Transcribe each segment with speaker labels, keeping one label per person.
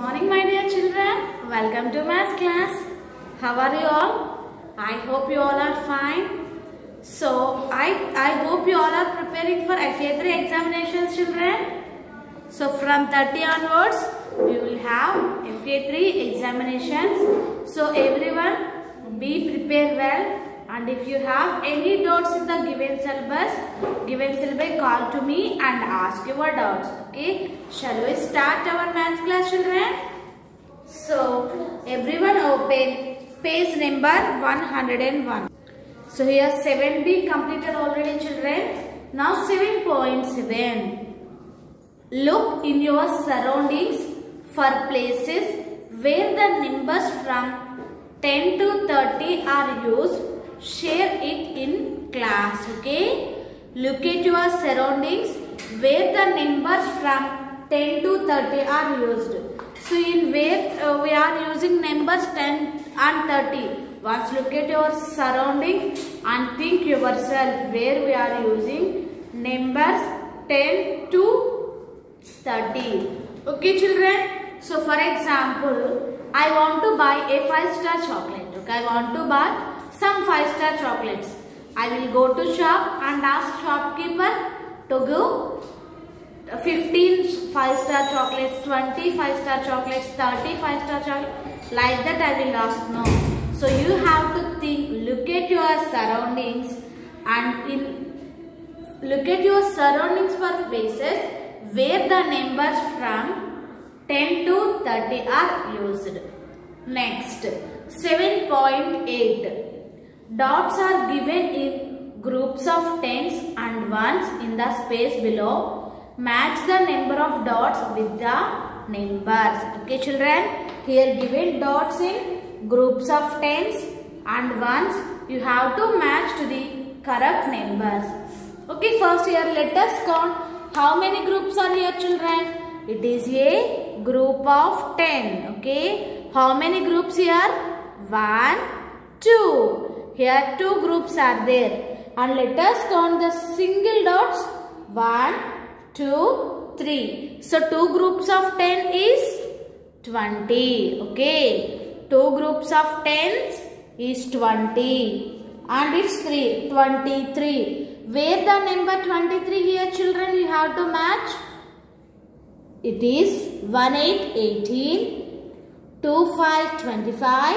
Speaker 1: morning, my dear children. Welcome to math class. How are you all? I hope you all are fine. So, I hope you all are preparing for FA3 examinations, children. So, from 30 onwards, we will have FA3 examinations. So, everyone be prepared well. And if you have any doubts in the given syllabus, call to me and ask your doubts. Okay? Shall we start our math class, children? So, everyone open page number 101. So, here 7B completed already, children. Now 7.7. Look in your surroundings for places where the numbers from 10 to 30 are used. Share it in class. Okay? Look at your surroundings where the numbers from 10 to 30 are used. So in where we are using numbers 10 and 30. Once look at your surroundings and think yourself where we are using numbers 10 to 30. Okay, children? So for example, I want to buy a 5-star chocolate. Okay, I want to buy some 5-star chocolates. I will go to shop and ask shopkeeper to give 15 5-star chocolates, 20 5-star chocolates, 30 5-star chocolates. Like that I will ask no. So you have to think, look at your surroundings and look at your surroundings for places where the numbers from 10 to 30 are used. Next, 7.8. Dots are given in groups of tens and ones in the space below. Match the number of dots with the numbers. Okay, children? Here given dots in groups of tens and ones. You have to match to the correct numbers. Okay, first here let us count how many groups are here, children. It is a group of 10. Okay, how many groups here? 1, 2. Here 2 groups are there. And let us count the single dots. 1, 2, 3. So 2 groups of 10 is 20. Okay. 2 groups of 10s is 20. And it's 3. 23. Where the number 23 here, children, you have to match. It is 1, 8, 18. 2, 5, 25.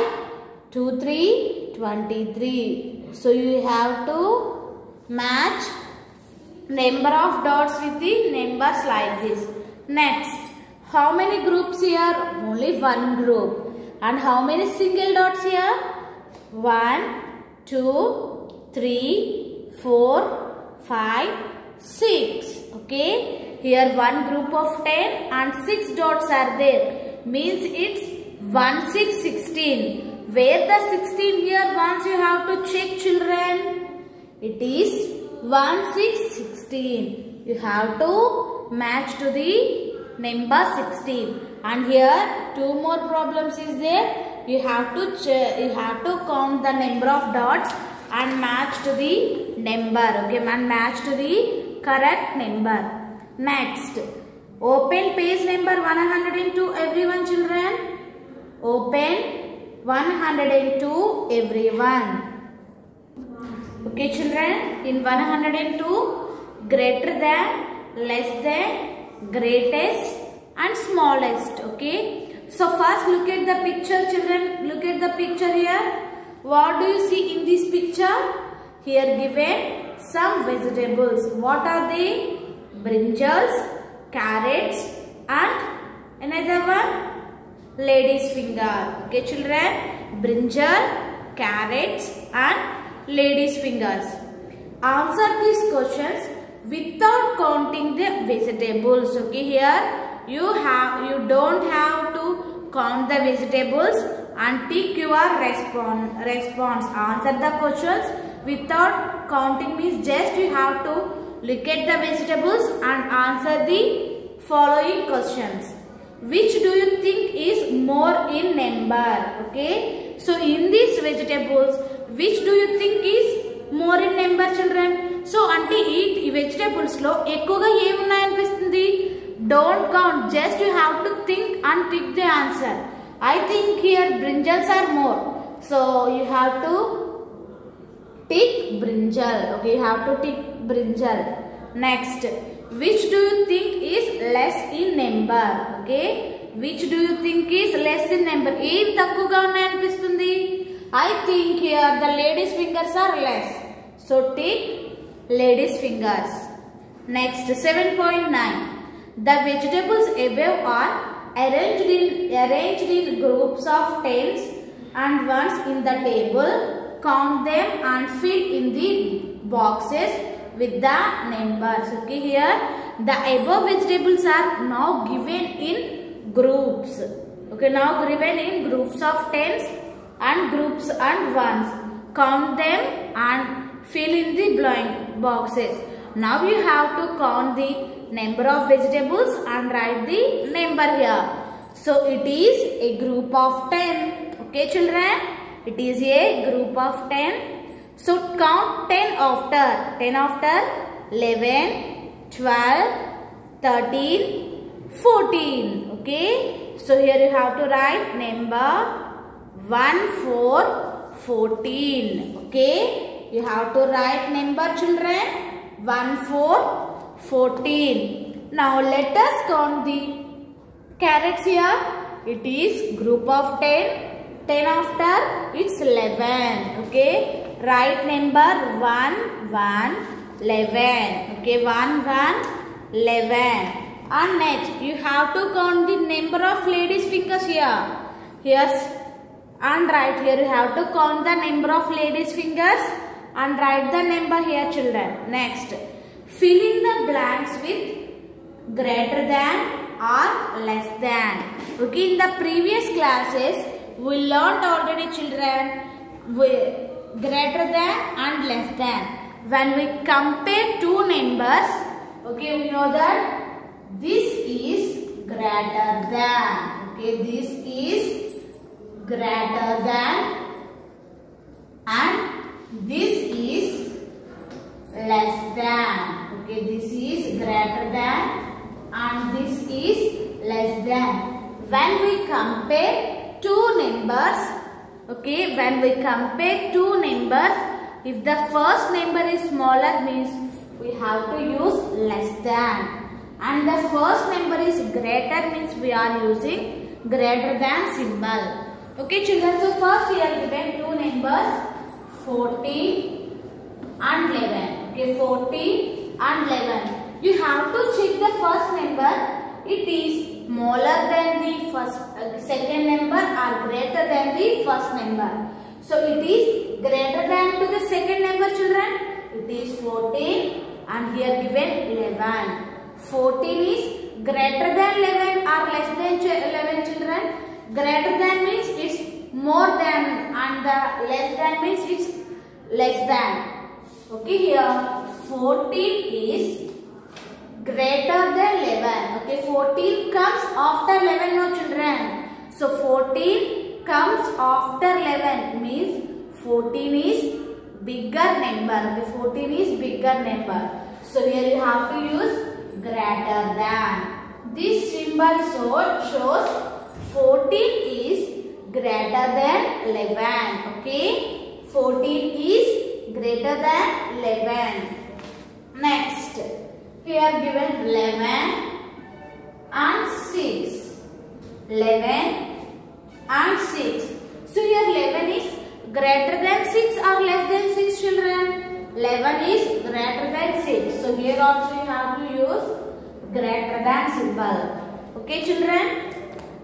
Speaker 1: 2, 3, 23. So you have to match number of dots with the numbers like this. Next, how many groups here? Only 1 group. And how many single dots here? 1, 2, 3, 4, 5, 6. Okay. Here 1 group of 10 and 6 dots are there. Means it's 1, 6, 16. Where the 16 here, once you have to check, children. It is 1, 6, 16. You have to match to the number 16. And here 2 more problems is there. You have to count the number of dots and match to the number. Okay, and match to the correct number. Next, open page number 102, everyone, children. Open 102, everyone. Okay, children, in 102, greater than, less than, greatest and smallest. Okay. So first look at the picture, children. Look at the picture here. What do you see in this picture? Here given some vegetables. What are they? Brinjals, carrots and another one? Lady's finger. Okay, children? Brinjal, carrots and lady's fingers. Answer these questions without counting the vegetables. Okay, here you don't have to count the vegetables and tick your response. Answer the questions without counting means just you have to look at the vegetables and answer the following questions. Which do you think is more in number? Okay. So in these vegetables, which do you think is more in number, children? So ante ee vegetables lo ekkuva em unnayanipistundi. Don't count. Just you have to think and and tick the answer. I think here brinjals are more. So you have to tick brinjal. Okay, you have to tick brinjal. Next, which do you think is less in number? Okay, which do you think is less in number? Em takkuga unnai anipistundi. I think here the ladies' fingers are less. So tick ladies' fingers. Next, 7.9. The vegetables above are arranged in groups of tens and ones in the table. Count them and fill in the boxes with the numbers. Okay, here the above vegetables are now given in groups. Okay, now given in groups of tens and groups and ones. Count them and fill in the blank boxes. Now you have to count the number of vegetables and write the number here. So it is a group of 10. Okay children, it is a group of 10. So count 10 after 11, 12, 13, 14. Okay. So here you have to write number 1, 4, 14. Okay. You have to write number children 1, 4, 14. Now let us count the carrots here. It is group of 10. 10 after it's 11. Okay. Write number 1, 1, 11. Okay. 1, 1, 11. And next you have to count the number of ladies' fingers here. Yes. And right here you have to count the number of ladies' fingers and write the number here children. Next, fill in the blanks with greater than or less than. Okay, in the previous classes we learned already children greater than and less than. When we compare two numbers, okay, we know that this is greater than. Okay, this is greater than and this is less than. Okay, this is greater than and this is less than. When we compare two numbers, okay, when we compare two numbers, if the first number is smaller means we have to use less than, and the first number is greater means we are using greater than symbol. Okay children, so first we are given two numbers 14 and 11. Okay, 14 and 11. You have to check the first number. It is smaller than the second number or greater than the first number. So it is greater than to the second number children. It is 14 and here given 11. 14 is greater than 11 or less than 11 children. Greater than means it's more than and the less than means it's less than. Okay, here 14 is greater than 11. Okay, 14 comes after 11 no children. So 14 comes after 11 means 14 is bigger number. Okay, 14 is bigger number. So here you have to use greater than. This symbol shows 14 is greater than 11. Okay, 14 is greater than 11. Next, here given 11 and 6. 11 and 6. So here 11 is greater than 6 or less than 6 children. 11 is greater than 6. So here also you have to use greater than symbol. Okay children.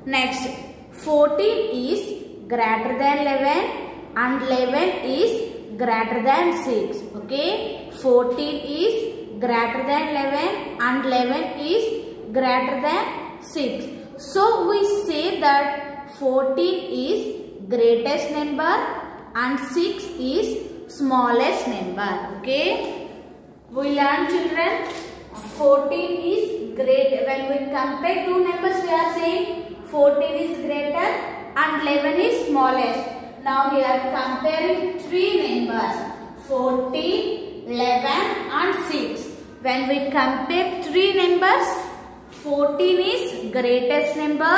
Speaker 1: Next, 14 is greater than 11 and 11 is greater than 6. Okay, 14 is greater than 11 and 11 is greater than 6. So we say that 14 is greatest number and 6 is smallest number. Okay, we learn children 14 is great. When we compare two numbers we are saying 14 is greater and 11 is smallest. Now we are comparing three numbers 14, 11 and 6. When we compare three numbers, 14 is greatest number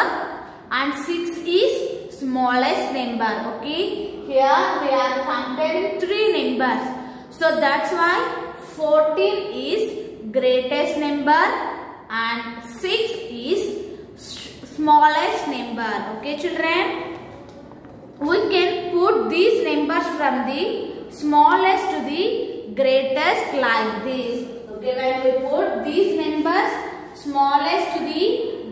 Speaker 1: and 6 is smallest number. Okay, here we are comparing 3 numbers, so that's why 14 is greatest number and 6 is smallest number. Okay children, we can put these numbers from the smallest to the greatest like this. Okay, when we put these numbers smallest to the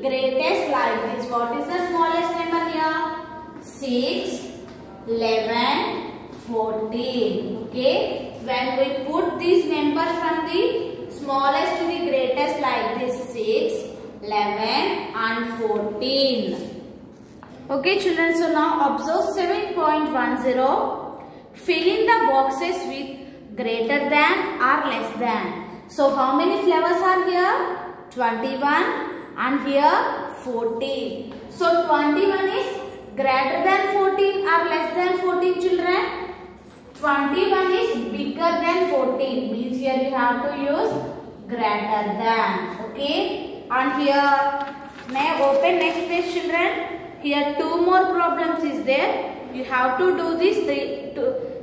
Speaker 1: greatest like this. What is the smallest number here? 6, 11, 14. Okay, when we put these numbers from the smallest to the greatest like this, 6, 11 and 14. Okay children, so now observe 7.10. Fill in the boxes with greater than or less than. So how many flowers are here? 21 and here 14. So 21 is greater than 14 or less than 14 children? 21 is bigger than 14, means here you have to use greater than. Okay, and here may open next page children. Here 2 more problems is there. You have to do this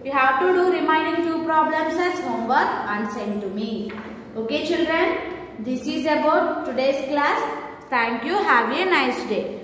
Speaker 1: you have to do remaining 2 problems as homework and send to me. Okay children, this is about today's class. Thank you. Have a nice day.